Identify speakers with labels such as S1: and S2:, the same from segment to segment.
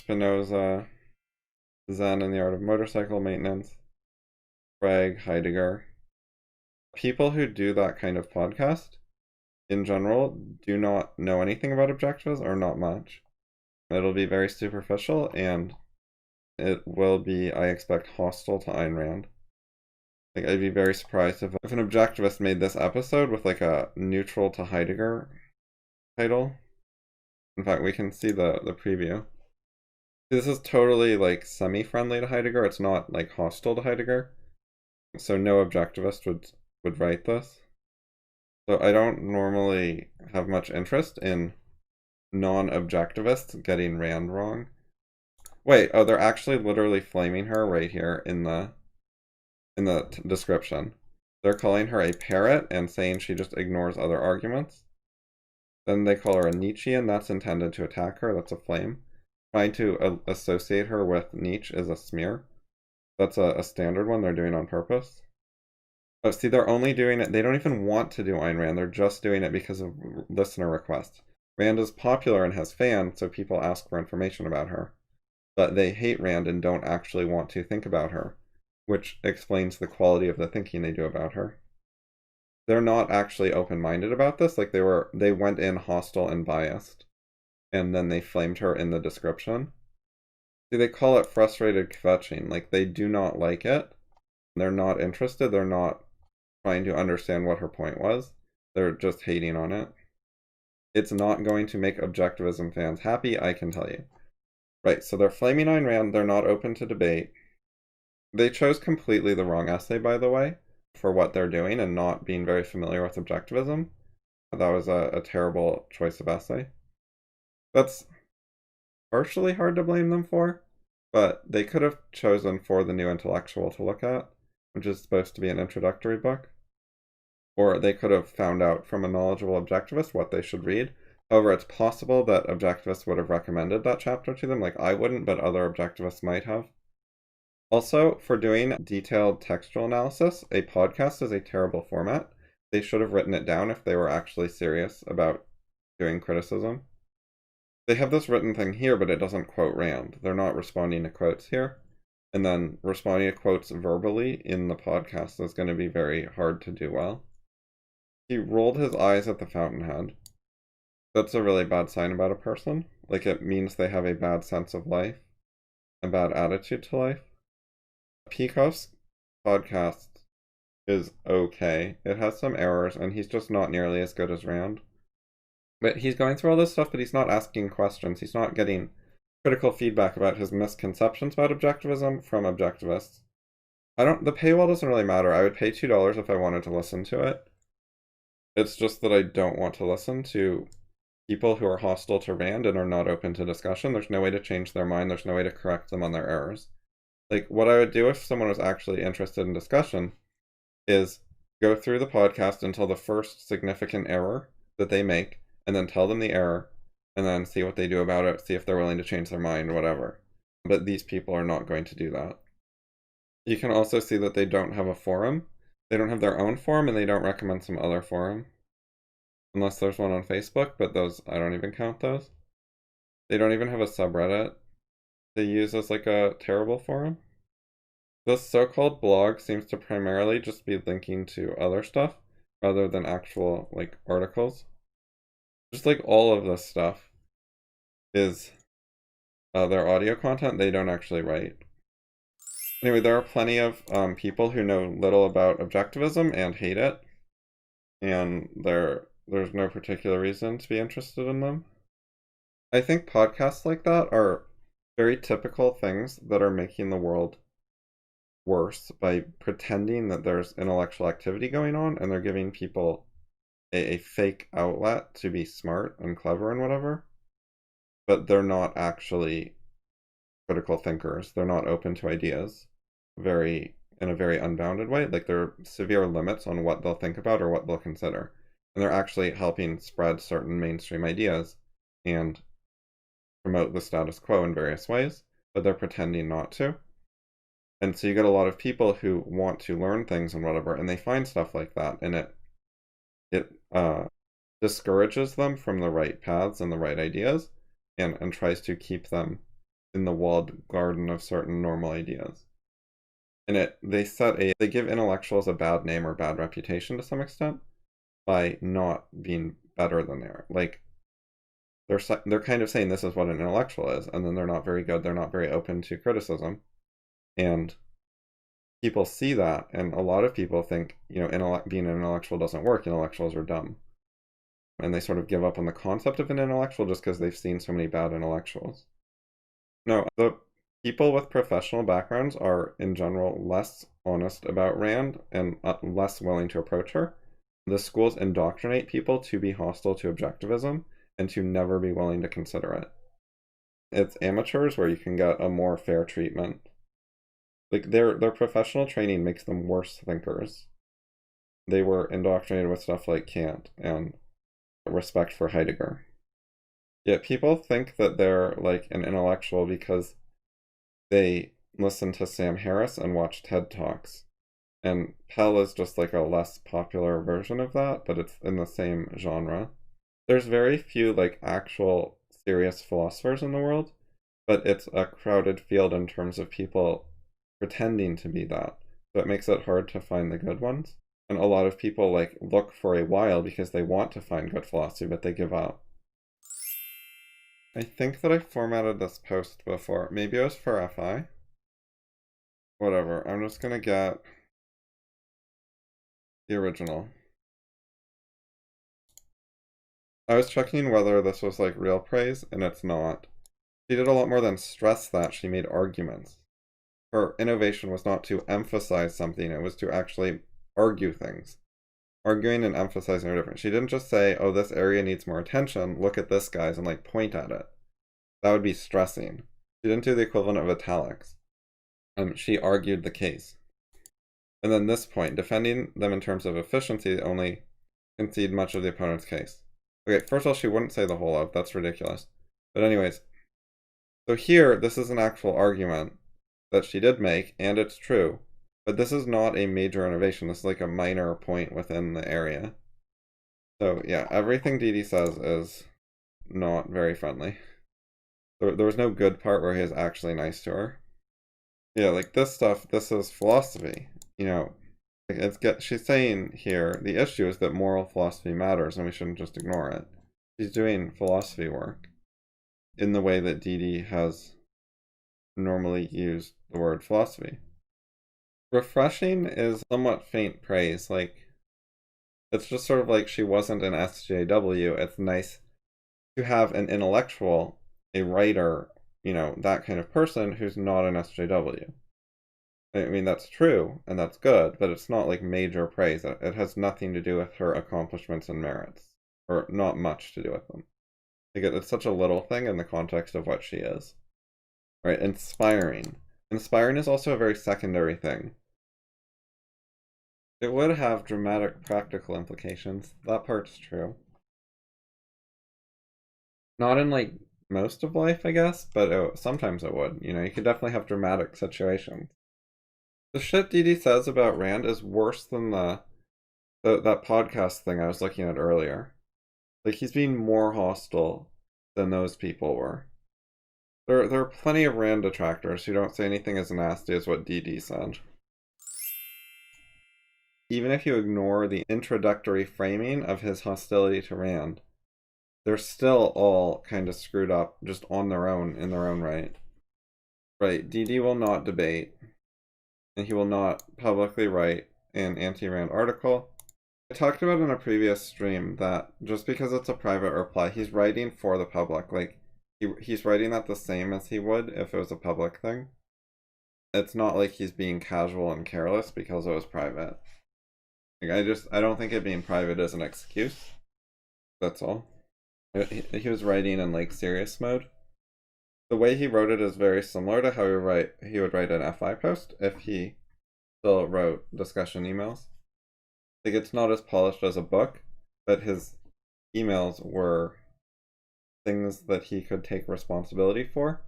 S1: Spinoza, Zen and the Art of Motorcycle Maintenance, Craig, Heidegger. People who do that kind of podcast, in general, do not know anything about objectivism, or not much. It'll be very superficial, and it will be, I expect, hostile to Ayn Rand. Like, I'd be very surprised if an objectivist made this episode with like a neutral to Heidegger title. In fact, we can see the preview. This is totally like semi-friendly to Heidegger. It's not like hostile to Heidegger. So no objectivist would write this. So I don't normally have much interest in non-objectivists getting Rand wrong. Wait, oh, they're actually literally flaming her right here in the description. They're calling her a parrot and saying she just ignores other arguments. Then they call her a Nietzschean. That's intended to attack her. That's a flame. Trying to associate her with Nietzsche is a smear. That's a standard one they're doing on purpose. Oh, see, they're only doing it. They don't even want to do Ayn Rand. They're just doing it because of listener requests. Rand is popular and has fans, so people ask for information about her. But they hate Rand and don't actually want to think about her, which explains the quality of the thinking they do about her. They're not actually open-minded about this. Like, they went in hostile and biased, and then they flamed her in the description. See, they call it frustrated kvetching. Like, they do not like it. They're not interested. They're not trying to understand what her point was. They're just hating on it. It's not going to make objectivism fans happy, I can tell you. Right, so they're flaming Ayn Rand. They're not open to debate. They chose completely the wrong essay, by the way, for what they're doing and not being very familiar with objectivism. That was a terrible choice of essay. That's partially hard to blame them for, but they could have chosen For the New Intellectual to look at, which is supposed to be an introductory book. Or they could have found out from a knowledgeable objectivist what they should read. However, it's possible that objectivists would have recommended that chapter to them. Like, I wouldn't, but other objectivists might have. Also, for doing detailed textual analysis, a podcast is a terrible format. They should have written it down if they were actually serious about doing criticism. They have this written thing here, but it doesn't quote Rand. They're not responding to quotes here. And then responding to quotes verbally in the podcast is going to be very hard to do well. He rolled his eyes at the fountainhead. That's a really bad sign about a person. Like, it means they have a bad sense of life, a bad attitude to life. Peikoff's podcast is okay. It has some errors, and he's just not nearly as good as Rand. But he's going through all this stuff, but he's not asking questions. He's not getting critical feedback about his misconceptions about objectivism from objectivists. The paywall doesn't really matter. I would pay $2 if I wanted to listen to it. It's just that I don't want to listen to people who are hostile to Rand and are not open to discussion. There's no way to change their mind. There's no way to correct them on their errors. Like, what I would do if someone was actually interested in discussion is go through the podcast until the first significant error that they make, and then tell them the error, and then see what they do about it, see if they're willing to change their mind, whatever. But these people are not going to do that. You can also see that they don't have a forum. They don't have their own forum, and they don't recommend some other forum. Unless there's one on Facebook, but those, I don't even count those. They don't even have a subreddit they use as like a terrible forum. This so-called blog seems to primarily just be linking to other stuff rather than actual like articles. Just like all of this stuff is their audio content. They don't actually write. Anyway, there are plenty of people who know little about objectivism and hate it, and there's no particular reason to be interested in them. I think podcasts like that are very typical things that are making the world worse by pretending that there's intellectual activity going on, and they're giving people a fake outlet to be smart and clever and whatever, but they're not actually critical thinkers. They're not open to ideas in a very unbounded way. Like, there are severe limits on what they'll think about or what they'll consider. And they're actually helping spread certain mainstream ideas and promote the status quo in various ways, but they're pretending not to. And so you get a lot of people who want to learn things and whatever, and they find stuff like that, and it discourages them from the right paths and the right ideas, and tries to keep them in the walled garden of certain normal ideas. And they give intellectuals a bad name or bad reputation to some extent by not being better than they are. Like, they're kind of saying this is what an intellectual is, and then they're not very good, they're not very open to criticism. And people see that, and a lot of people think, you know, being an intellectual doesn't work, intellectuals are dumb. And they sort of give up on the concept of an intellectual just because they've seen so many bad intellectuals. No, the people with professional backgrounds are, in general, less honest about Rand and less willing to approach her. The schools indoctrinate people to be hostile to objectivism and to never be willing to consider it. It's amateurs where you can get a more fair treatment. Like, their professional training makes them worse thinkers. They were indoctrinated with stuff like Kant and respect for Heidegger. Yet people think that they're like an intellectual because they listen to Sam Harris and watch TED Talks. And Pell is just like a less popular version of that, but it's in the same genre. There's very few like actual serious philosophers in the world, but it's a crowded field in terms of people pretending to be that. So it makes it hard to find the good ones. And a lot of people like look for a while because they want to find good philosophy, but they give up. I think that I formatted this post before. Maybe it was for FI. Whatever. I'm just gonna get the original. I was checking whether this was like real praise, and it's not. She did a lot more than stress that, she made arguments. Her innovation was not to emphasize something, it was to actually argue things. Arguing and emphasizing are different. She didn't just say, oh, this area needs more attention, look at this, guys, and like point at it. That would be stressing. She didn't do the equivalent of italics. She argued the case. And then this point, defending them in terms of efficiency only concede much of the opponent's case. Okay, first of all, she wouldn't say the whole of, that's ridiculous. But anyways, so here, this is an actual argument that she did make, and it's true. But this is not a major innovation, this is like a minor point within the area. So yeah, everything Didi says is not very friendly. There was no good part where he is actually nice to her. Yeah, like this stuff, this is philosophy. You know, she's saying here, the issue is that moral philosophy matters and we shouldn't just ignore it. She's doing philosophy work in the way that Didi has normally used the word philosophy. Refreshing is somewhat faint praise. Like, it's just sort of like she wasn't an SJW. It's nice to have an intellectual, a writer, you know, that kind of person who's not an SJW. I mean, that's true, and that's good, but it's not like major praise. It has nothing to do with her accomplishments and merits, or not much to do with them. Like, it's such a little thing in the context of what she is. Right, inspiring. Inspiring is also a very secondary thing. It would have dramatic practical implications. That part's true. Not in, like, most of life, I guess, but sometimes it would. You know, you could definitely have dramatic situations. The shit Didi says about Rand is worse than that podcast thing I was looking at earlier. Like, he's being more hostile than those people were. There are plenty of Rand detractors who don't say anything as nasty as what Didi said. Even if you ignore the introductory framing of his hostility to Rand, they're still all kind of screwed up just on their own, in their own right. Right, Didi will not debate, and he will not publicly write an anti-Rand article. I talked about in a previous stream that just because it's a private reply, he's writing for the public. Like, he's writing that the same as he would if it was a public thing. It's not like he's being casual and careless because it was private. Like, I don't think it being private is an excuse. That's all. He was writing in like serious mode. The way he wrote it is very similar to how he would write an FI post if he still wrote discussion emails. Like, it's not as polished as a book, but his emails were things that he could take responsibility for.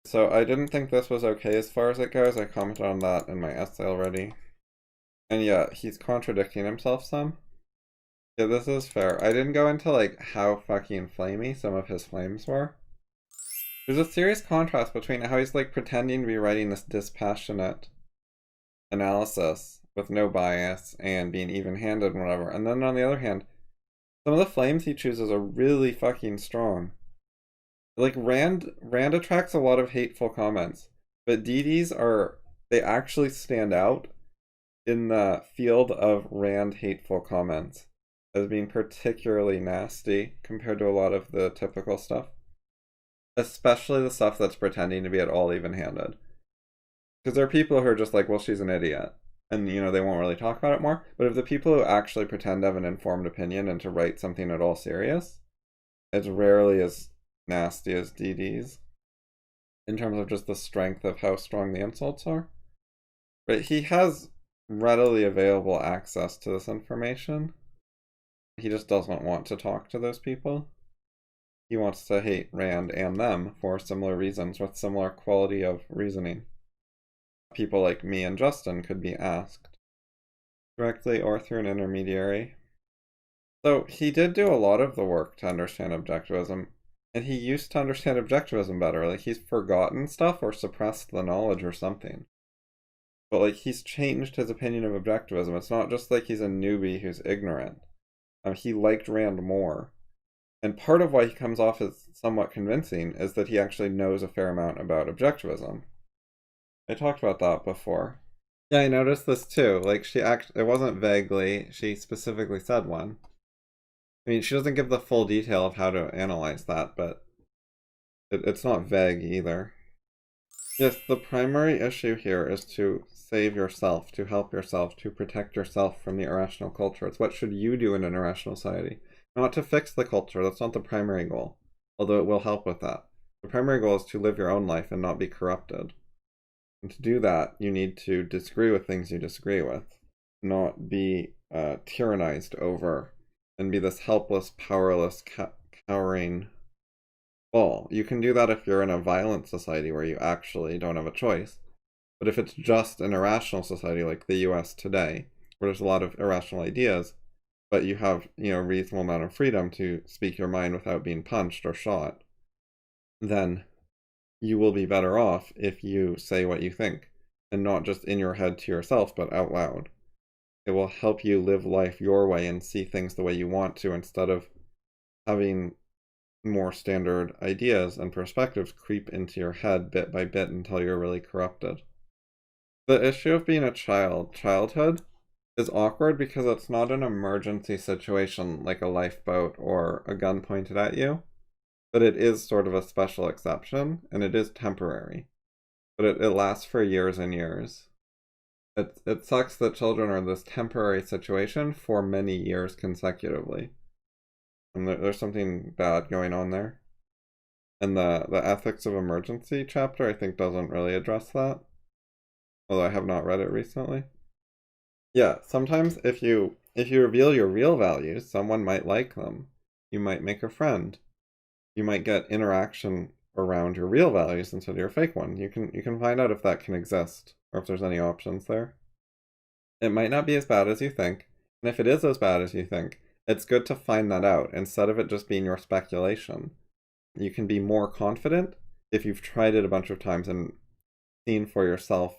S1: So I didn't think this was okay as far as it goes. I commented on that in my essay already. And yeah, he's contradicting himself some. Yeah, this is fair. I didn't go into like how fucking flamey some of his flames were. There's a serious contrast between how he's like pretending to be writing this dispassionate analysis with no bias and being even-handed and whatever, and then on the other hand, some of the flames he chooses are really fucking strong. Like Rand attracts a lot of hateful comments, but Didi's they actually stand out in the field of Rand hateful comments as being particularly nasty compared to a lot of the typical stuff. Especially the stuff that's pretending to be at all even-handed. Because there are people who are just like, well, she's an idiot. And, they won't really talk about it more. But if the people who actually pretend to have an informed opinion and to write something at all serious, it's rarely as nasty as DD's. In terms of just the strength of how strong the insults are. But he has readily available access to this information. He just doesn't want to talk to those people. He wants to hate Rand and them for similar reasons with similar quality of reasoning. People like me and Justin could be asked directly or through an intermediary. So he did do a lot of the work to understand objectivism, and he used to understand objectivism better. Like, he's forgotten stuff or suppressed the knowledge or something. But, like, he's changed his opinion of objectivism. It's not just like he's a newbie who's ignorant. He liked Rand more. And part of why he comes off as somewhat convincing is that he actually knows a fair amount about objectivism. I talked about that before. Yeah, I noticed this too. Like, it wasn't vaguely, she specifically said one. I mean, she doesn't give the full detail of how to analyze that, but it's not vague either. Yes, the primary issue here is to save yourself, to help yourself, to protect yourself from the irrational culture. It's what should you do in an irrational society. Not to fix the culture, that's not the primary goal, although it will help with that. The primary goal is to live your own life and not be corrupted. And to do that, you need to disagree with things you disagree with, not be tyrannized over, and be this helpless, powerless, cowering ball. You can do that if you're in a violent society where you actually don't have a choice. But if it's just an irrational society like the US today, where there's a lot of irrational ideas, but you have, a reasonable amount of freedom to speak your mind without being punched or shot, then you will be better off if you say what you think, and not just in your head to yourself, but out loud. It will help you live life your way and see things the way you want to, instead of having more standard ideas and perspectives creep into your head bit by bit until you're really corrupted. The issue of being a childhood, is awkward because it's not an emergency situation like a lifeboat or a gun pointed at you, but it is sort of a special exception, and it is temporary. But it lasts for years and years. It sucks that children are in this temporary situation for many years consecutively. And there's something bad going on there. And the ethics of emergency chapter, I think, doesn't really address that. Although I have not read it recently. Yeah, sometimes if you reveal your real values, someone might like them. You might make a friend. You might get interaction around your real values instead of your fake one. You can find out if that can exist, or if there's any options there. It might not be as bad as you think, and if it is as bad as you think, it's good to find that out instead of it just being your speculation. You can be more confident if you've tried it a bunch of times and seen for yourself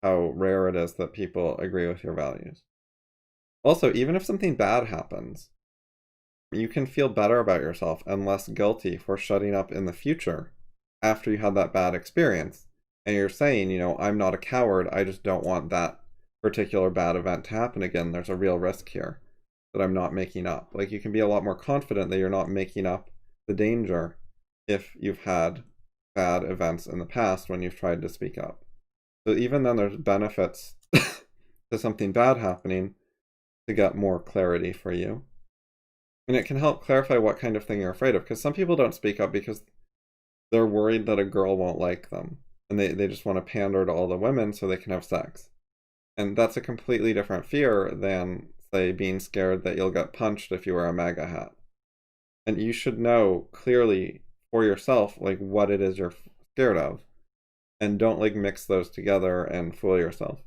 S1: how rare it is that people agree with your values. Also, even if something bad happens, you can feel better about yourself and less guilty for shutting up in the future after you had that bad experience. And you're saying, I'm not a coward, I just don't want that particular bad event to happen again. There's a real risk here that I'm not making up. Like, you can be a lot more confident that you're not making up the danger if you've had bad events in the past when you've tried to speak up. So even then, there's benefits to something bad happening to get more clarity for you. And it can help clarify what kind of thing you're afraid of, because some people don't speak up because they're worried that a girl won't like them. And they just want to pander to all the women so they can have sex. And that's a completely different fear than, say, being scared that you'll get punched if you wear a MAGA hat. And you should know clearly for yourself, like, what it is you're scared of. And don't, like, mix those together and fool yourself.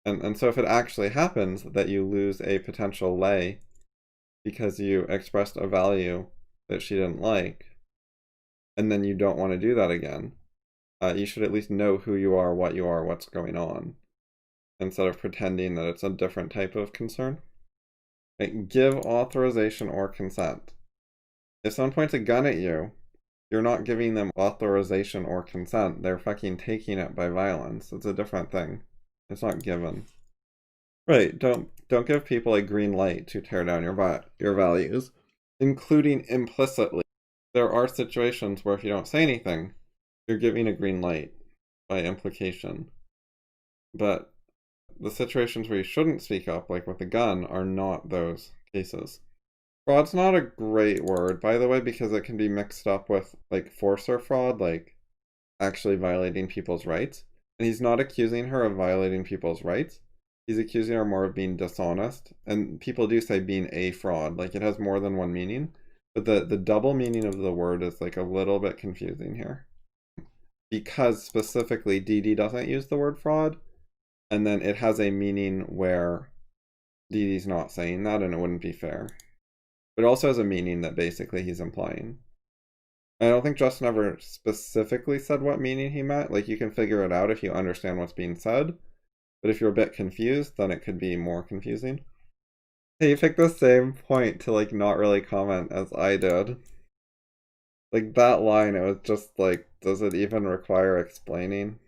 S1: And so if it actually happens that you lose a potential lay because you expressed a value that she didn't like, and then you don't want to do that again, you should at least know who you are, what's going on, instead of pretending that it's a different type of concern. Like, give authorization or consent. If someone points a gun at you, you're not giving them authorization or consent. They're fucking taking it by violence. It's a different thing. It's not given. Right, don't give people a green light to tear down your values, including implicitly. There are situations where if you don't say anything, you're giving a green light by implication. But the situations where you shouldn't speak up, like with a gun, are not those cases. Fraud's not a great word, by the way, because it can be mixed up with, like, forcer fraud, like actually violating people's rights. And he's not accusing her of violating people's rights. He's accusing her more of being dishonest. And people do say being a fraud, like it has more than one meaning. But the double meaning of the word is like a little bit confusing here. Because specifically DD doesn't use the word fraud, and then it has a meaning where DD's not saying that, and it wouldn't be fair. But it also has a meaning that basically he's implying. I don't think Justin ever specifically said what meaning he meant. Like, you can figure it out if you understand what's being said. But if you're a bit confused, then it could be more confusing. Hey, you picked the same point to, like, not really comment as I did. Like, that line, it was just like, does it even require explaining?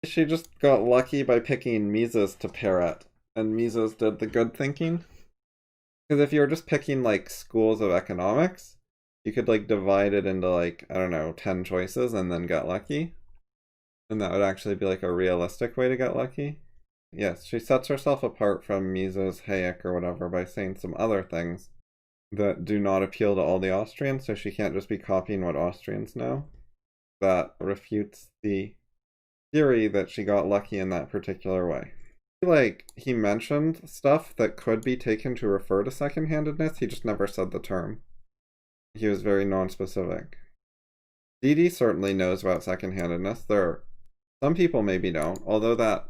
S1: She just got lucky by picking Mises to parrot, and Mises did the good thinking. Because if you were just picking, like, schools of economics, you could, like, divide it into, like, I don't know, 10 choices and then get lucky. And that would actually be, like, a realistic way to get lucky. Yes, she sets herself apart from Mises, Hayek, or whatever by saying some other things that do not appeal to all the Austrians, so she can't just be copying what Austrians know. That refutes the theory that she got lucky in that particular way. Like, he mentioned stuff that could be taken to refer to second-handedness, he just never said the term. He was very non-specific. Dee certainly knows about second-handedness. Some people maybe don't, although the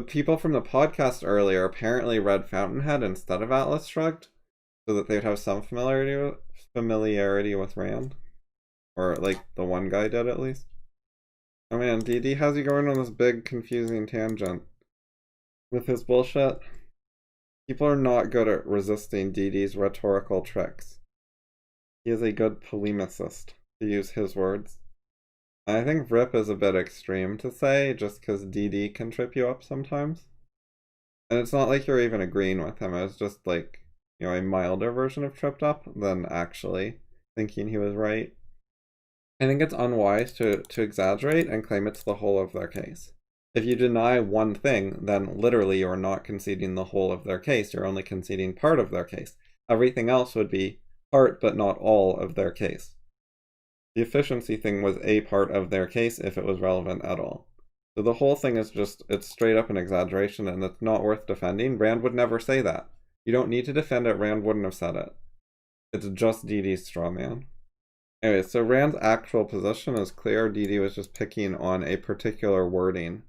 S1: people from the podcast earlier apparently read Fountainhead instead of Atlas Shrugged, so that they'd have some familiarity with Rand. Or, like, the one guy did, at least. Oh man, Dee has you going on this big, confusing tangent with his bullshit. People are not good at resisting Dee's rhetorical tricks. He is a good polemicist, to use his words. I think Rip is a bit extreme to say, just because Dee can trip you up sometimes. And it's not like you're even agreeing with him, it's just like, you know, a milder version of tripped up than actually thinking he was right. I think it's unwise to exaggerate and claim it's the whole of their case. If you deny one thing, then literally you're not conceding the whole of their case, you're only conceding part of their case. Everything else would be part but not all of their case. The efficiency thing was a part of their case if it was relevant at all. So the whole thing is just, it's straight up an exaggeration and it's not worth defending. Rand would never say that. You don't need to defend it, Rand wouldn't have said it. It's just Dee's straw man. Anyway, so Rand's actual position is clear. Dee was just picking on a particular wording